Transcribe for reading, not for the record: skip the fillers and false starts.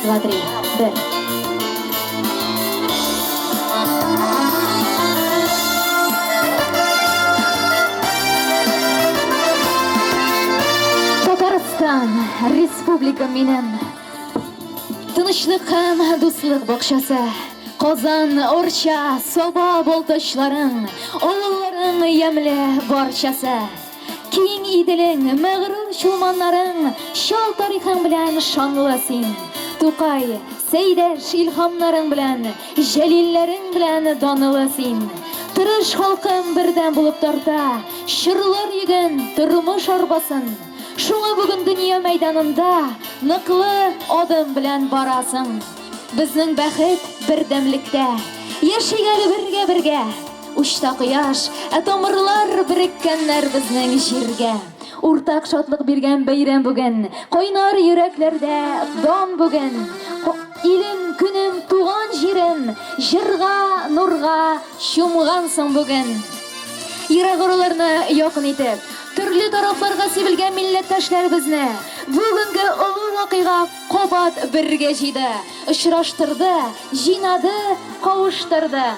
2, 3, 1. Tatariston Respublika menin tinchlik ham do'stlik bog'chasi. Qozon, O'rcha, Soba bo'ltoshlaring, o'g'illaring yamli barchasi. Keng idiling, mag'rur shumanlaring, shol tarixing bilan shonlasin. To'qay, Seydash ilhomlaring bilan, jalillaring bilan donlasin. Tirish xalqim birdan bo'lib torta, shirlar yegin, turmush arbasin. Şuna bugün dünya meydanında nıqlı odim bilan borasin. Bizning baxit birdamlikda, yashaygali birga. Uchta quyosh, tomirlar birikkanlar bizning yerga. O'rtaq shodlik bergan bayram bugun, qo'ynar yuraklarda don bugun. Ilim kunim tug'an yerim, jirga, nurga shumg'ansin bugun. Yurag'larni yoqin etib, turli taraflarga sevilgan millatdoshlar bizni bugungi ulug' voqea qobat birga jidi, uchrashtirdi, jinadi, qovushtirdi.